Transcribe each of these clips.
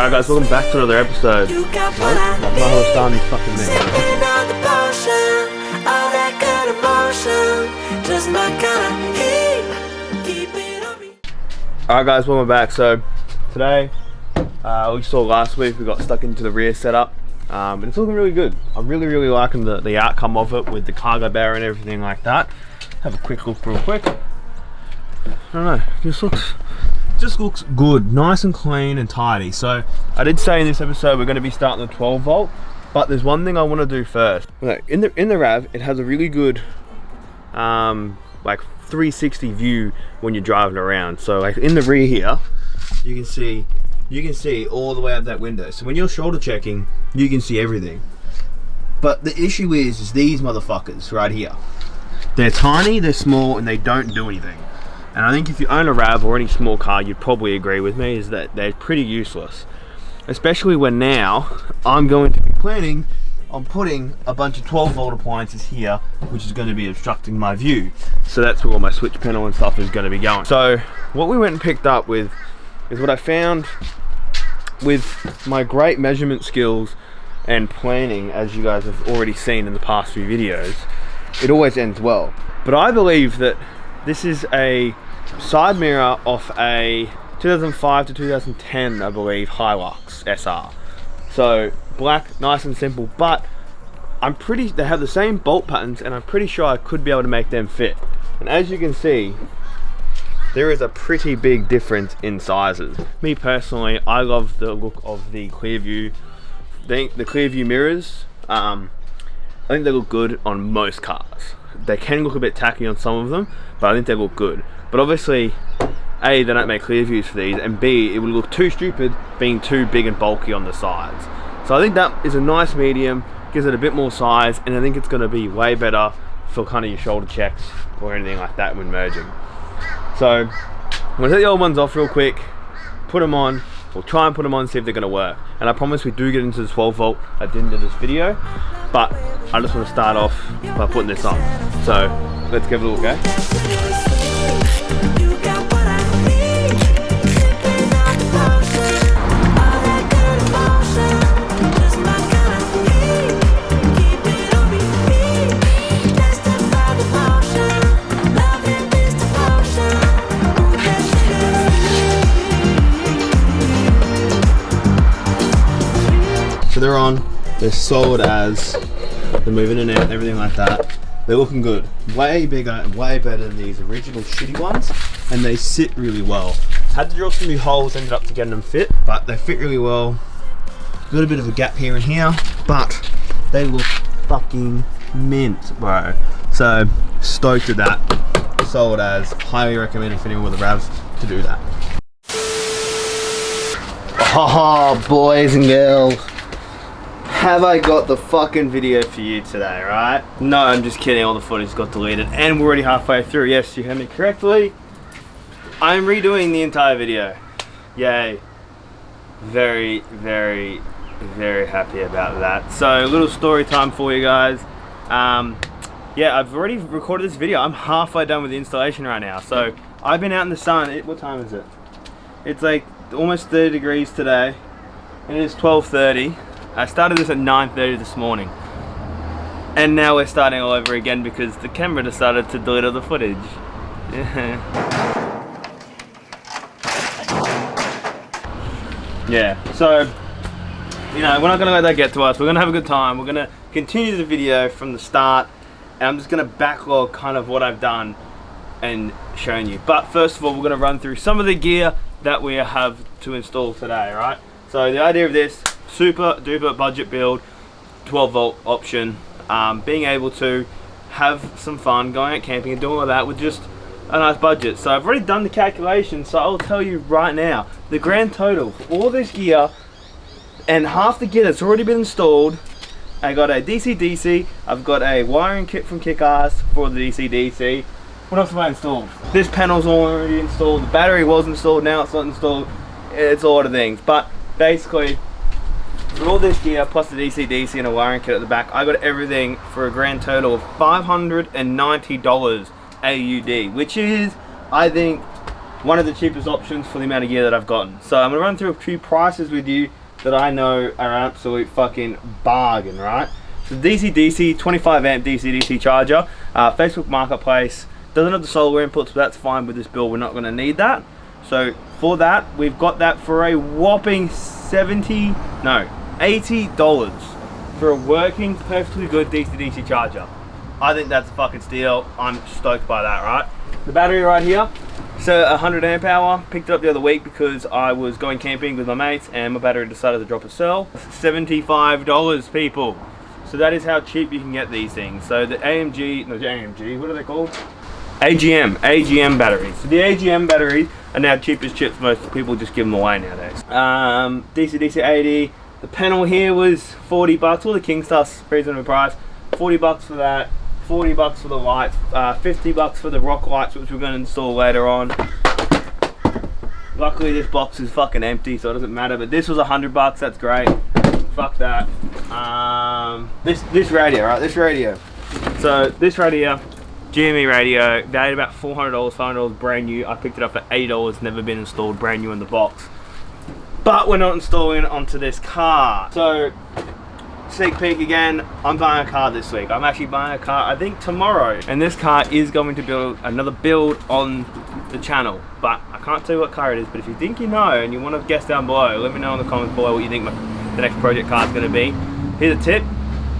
Alright guys, welcome back to another episode. That's not how we're starting this fucking thing. Alright guys, welcome back. So today, we saw last week we got stuck into the rear setup. And it's looking really good. I'm really liking the outcome of it with the cargo barrier and everything like that. Have a quick look real quick. I don't know, just looks good, nice and clean and tidy. So I did say in this episode we're going to be starting the 12 volt, but there's one thing I want to do first. In the RAV, it has a really good like 360 view when you're driving around. So like in the rear here, you can see all the way out that window. So when you're shoulder checking, you can see everything. But the issue is these motherfuckers right here. They're tiny, they're small, and they don't do anything. And I think if you own a RAV or any small car, you'd probably agree with me, is that they're pretty useless. Especially when now I'm going to be planning on putting a bunch of 12 volt appliances here, which is going to be obstructing my view. So that's where all my switch panel and stuff is going to be going. So what we went and picked up with is what I found with my great measurement skills and planning, as you guys have already seen in the past few videos. It always ends well. But I believe that this is a side mirror off a 2005 to 2010, I believe, Hilux SR. So black, nice and simple, but they have the same bolt patterns, and I'm pretty sure I could be able to make them fit. And as you can see, there is a pretty big difference in sizes. Me personally, I love the look of the Clearview. The Clearview mirrors, I think they look good on most cars. They can look a bit tacky on some of them, but I think they look good. But obviously, A, they don't make clear views for these, and B, it would look too stupid being too big and bulky on the sides. So I think that is a nice medium, gives it a bit more size, and I think it's going to be way better for kind of your shoulder checks or anything like that when merging. So I'm going to take the old ones off real quick, put them on. We'll try and put them on, see if they're going to work. And I promise we do get into the 12 volt at the end of this video, but I just want to start off by putting this on. So let's give it a look, okay? They're on, they're solid as, they're moving in and out, everything like that. They're looking good. Way bigger and way better than these original shitty ones, and they sit really well. Had to drill some new holes, ended up to getting them fit, but they fit really well. Got a bit of a gap here and here, but they look fucking mint, bro. So, stoked with that. Solid as, highly recommend if anyone with a RAV to do that. Oh, boys and girls. Have I got the fucking video for you today, right? No, I'm just kidding, all the footage got deleted and we're already halfway through. Yes, you heard me correctly. I'm redoing the entire video. Yay. Very happy about that. So, a little story time for you guys. Yeah, I've already recorded this video. I'm halfway done with the installation right now. So, I've been out in the sun. What time is it? It's like almost 30 degrees today. And it is 12:30. I started this at 9:30 this morning, and now we're starting all over again because the camera decided to delete all the footage. Yeah, so, you know, we're not going to let that get to us. We're going to have a good time. We're going to continue the video from the start, and I'm just going to backlog kind of what I've done and shown you. But first of all, we're going to run through some of the gear that we have to install today, right? So the idea of this, super duper budget build, 12 volt option, being able to have some fun going out camping and doing all that with just a nice budget. So I've already done the calculation, so I'll tell you right now the grand total for all this gear and half the gear that's already been installed. I got a DC-DC, I've got a wiring kit from Kick-Ass for the DC-DC. What else have I installed? This panel's already installed, the battery was installed, now it's not installed. It's a lot of things, but basically for all this gear plus the DC-DC and a wiring kit at the back, I got everything for a grand total of $590 AUD, which is, I think, one of the cheapest options for the amount of gear that I've gotten. So I'm gonna run through a few prices with you that I know are an absolute fucking bargain, right? So DC-DC, 25 amp DC-DC charger, Facebook Marketplace, doesn't have the solar inputs, but that's fine with this build, we're not gonna need that. So for that, we've got that for a whopping $80 for a working, perfectly good DC-DC charger. I think that's a fucking steal. I'm stoked by that, right? The battery right here, so 100 amp hour, picked it up the other week because I was going camping with my mates and my battery decided to drop a cell. $75, people. So that is how cheap you can get these things. So the AMG, what are they called? AGM batteries. So the AGM batteries are now cheap as chips. Most people just give them away nowadays. DC-DC 80. The panel here was 40 bucks. All the Kingstars reasonable price. 40 bucks for that. 40 bucks for the lights. 50 bucks for the rock lights, which we're going to install later on. Luckily, this box is fucking empty, so it doesn't matter. But this was 100 bucks. That's great. Fuck that. This radio, right? This radio. So this radio. GME radio, valued about $400, $500 brand new. I picked it up for $80, never been installed, brand new in the box. But we're not installing it onto this car. So, sneak peek again, I'm buying a car this week. I'm actually buying a car, I think tomorrow. And this car is going to build another build on the channel. But I can't tell you what car it is, but if you think you know and you want to guess down below, let me know in the comments below what you think the next project car is going to be. Here's a tip,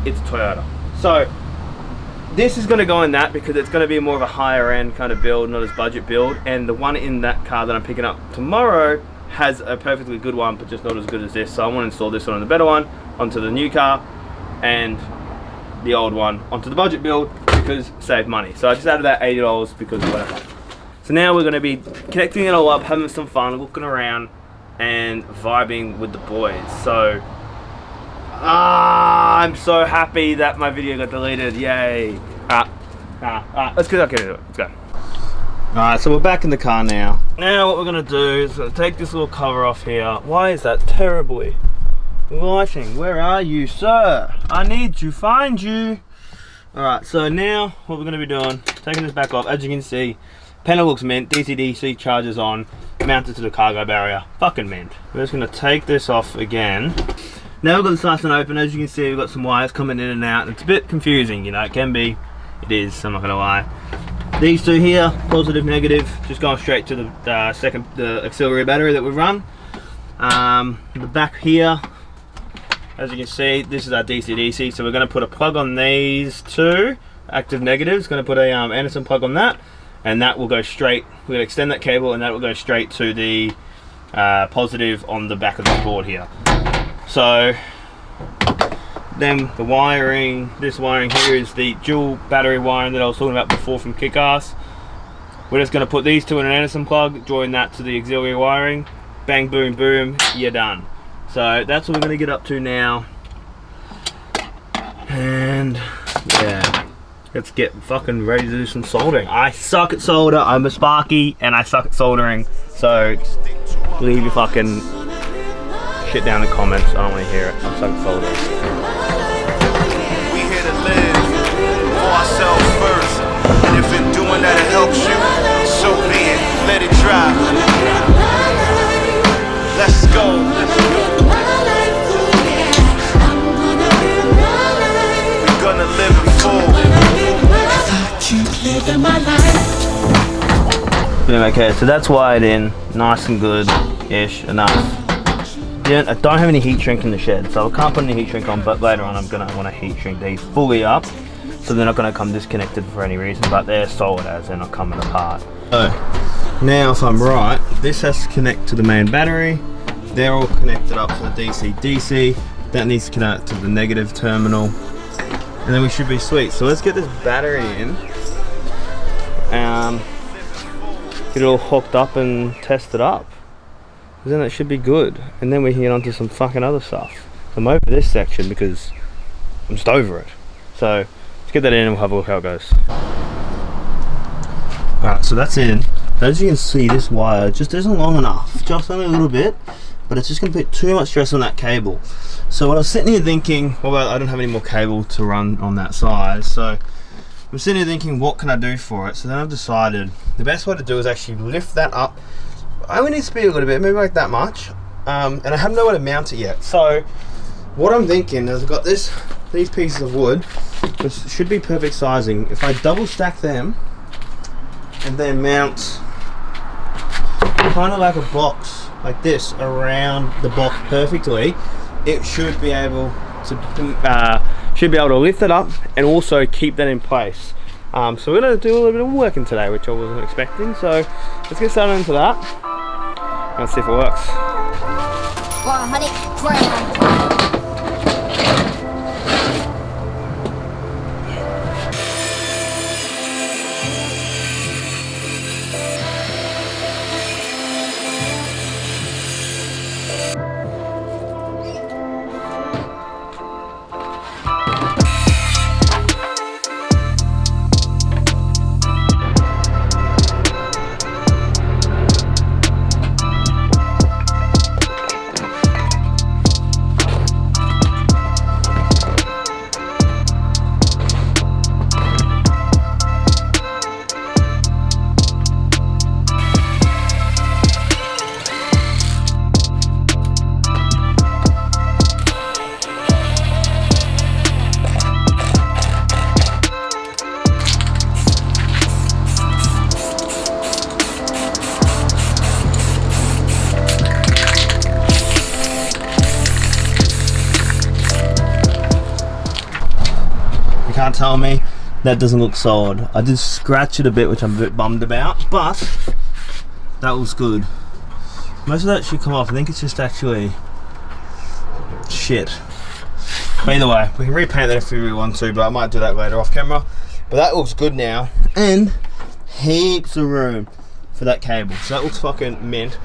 it's a Toyota. So, this is going to go in that because it's going to be more of a higher end kind of build, not as budget build. And the one in that car that I'm picking up tomorrow has a perfectly good one, but just not as good as this. So I want to install this one on the better one, onto the new car, and the old one onto the budget build because save money. So I just added that $80 because whatever. So now we're going to be connecting it all up, having some fun, looking around, and vibing with the boys. So I'm so happy that my video got deleted. Yay. Let's get into it. Let's go. Alright, so we're back in the car now. Now what we're going to do is take this little cover off here. Why is that terribly lighting? Where are you, sir? I need to find you. Alright, so now what we're going to be doing, taking this back off. As you can see, panel looks mint. DC-DC chargers on, mounted to the cargo barrier. Fucking mint. We're just going to take this off again. Now we've got this nice and open. As you can see, we've got some wires coming in and out. It's a bit confusing, you know, it can be. It is, I'm not gonna lie. These two here, positive, negative, just going straight to the the auxiliary battery that we've run. The back here, as you can see, this is our DC-DC, so we're gonna put a plug on these two, active negatives, gonna put a Anderson plug on that, and that will go straight, we're gonna extend that cable and that will go straight to the positive on the back of the board here. So then the wiring, this wiring here is the dual battery wiring that I was talking about before from Kick-Ass. We're just going to put these two in an Anderson plug, join that to the auxiliary wiring, bang, boom, boom, you're done. So that's what we're going to get up to now. And yeah, let's get fucking ready to do some soldering. I suck at solder, I'm a Sparky, and I suck at soldering. So leave your fucking shit down in the comments. I don't want to hear it. I'm so sold. We here to live for ourselves first, and if in doing that it helps you, so be it. Let it drive. Let's go. We're gonna live in full. I keep living my life. Okay, so that's wired in, nice and good-ish, enough. I don't have any heat shrink in the shed, so I can't put any heat shrink on, but later on I'm going to want to heat shrink these fully up, so they're not going to come disconnected for any reason, but they're solid as they're not coming apart. So, now if I'm right, this has to connect to the main battery, they're all connected up to the DC-DC, that needs to connect to the negative terminal, and then we should be sweet. So let's get this battery in, get it all hooked up and test it up. Then it should be good, and then we can get onto some fucking other stuff. I'm over this section because I'm just over it. So let's get that in and we'll have a look how it goes. Alright, so that's in. As you can see, this wire just isn't long enough, just only a little bit, but it's just going to put too much stress on that cable. So when I was sitting here thinking, well, I don't have any more cable to run on that side, so I'm sitting here thinking, what can I do for it? So then I've decided the best way to do is actually lift that up. I only need to speed a little bit, maybe like that much. And I have nowhere to mount it yet. So what I'm thinking is I've got these pieces of wood, which should be perfect sizing. If I double stack them and then mount kind of like a box like this around the box perfectly, it should be able to lift it up and also keep that in place. So we're going to do a little bit of working today, which I wasn't expecting. So let's get started into that and see if it works. 100 grams. Can't tell me that doesn't look solid. I did scratch it a bit, which I'm a bit bummed about, but that looks good. Most of that should come off. I think it's just actually shit. But either way, we can repaint that if we really want to, but I might do that later off camera. But that looks good now, and heaps of room for that cable. So that looks fucking mint.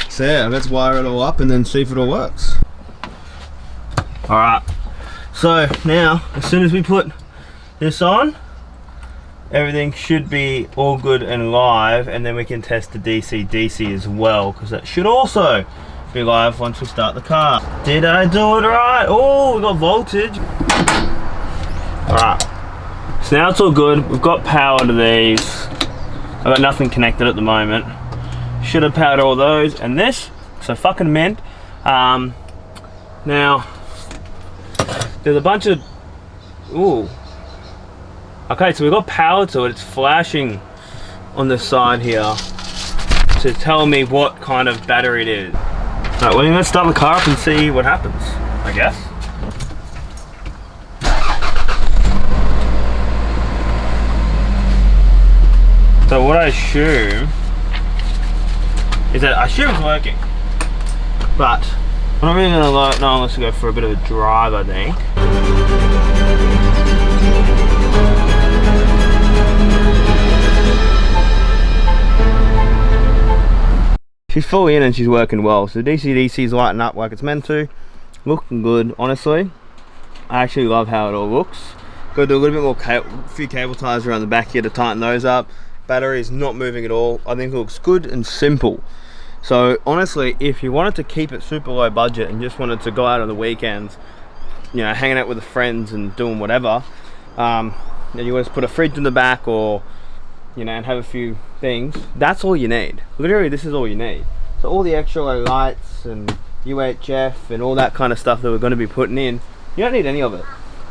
So yeah, let's wire it all up and then see if it all works. Alright. So now, as soon as we put this on, everything should be all good and live, and then we can test the DC as well, because that should also be live once we start the car. Did I do it right? Oh, we got voltage. Alright, so now it's all good. We've got power to these. I've got nothing connected at the moment. Should have powered all those, and this, so fucking mint. Now, there's a bunch of, ooh. Okay, so we've got power to it. It's flashing on the side here to tell me what kind of battery it is. Alright, well, let's start the car up and see what happens, I guess. So what I assume is that it's working, but I'm not really going to know unless we go for a bit of a drive, I think. She's fully in and she's working well. So DC is lighting up like it's meant to. Looking good, honestly. I actually love how it all looks. Got to do a little bit more, few cable ties around the back here to tighten those up. Battery is not moving at all. I think it looks good and simple. So honestly, if you wanted to keep it super low budget and just wanted to go out on the weekends, you know, hanging out with the friends and doing whatever, and you want to put a fridge in the back, or you know, and have a few things, that's all you need. Literally, this is all you need. So all the extra lights and UHF and all that kind of stuff that we're going to be putting in, you don't need any of it.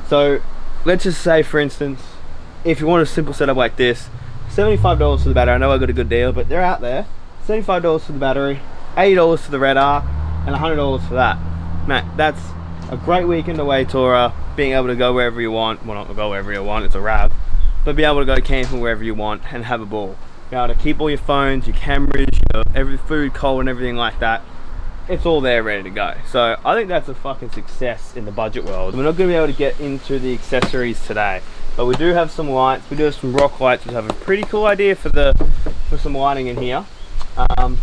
So let's just say, for instance, if you want a simple setup like this, $75 for the battery. I know I got a good deal, but they're out there. $75 for the battery, $80 for the red arc, and $100 for that. Man, that's a great weekend away tour, being able to go wherever you want. Well, not go wherever you want, it's a RAV, but be able to go camping wherever you want and have a ball. Be able to keep all your phones, your cameras, your every food, cold, and everything like that. It's all there ready to go. So I think that's a fucking success in the budget world. We're not going to be able to get into the accessories today, but we do have some lights. We do have some rock lights, which have a pretty cool idea for some lighting in here. But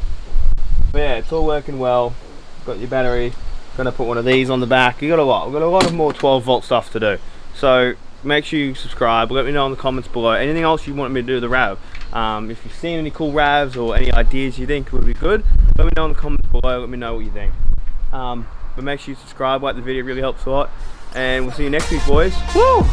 yeah, it's all working well. Got your battery. Gonna put one of these on the back. You got a lot. We've got a lot of more 12-volt stuff to do. So make sure you subscribe. Let me know in the comments below anything else you want me to do with the RAV. If you've seen any cool RAVs or any ideas you think would be good, let me know in the comments below. Let me know what you think. But make sure you subscribe, like the video, it really helps a lot. And we'll see you next week, boys. Woo!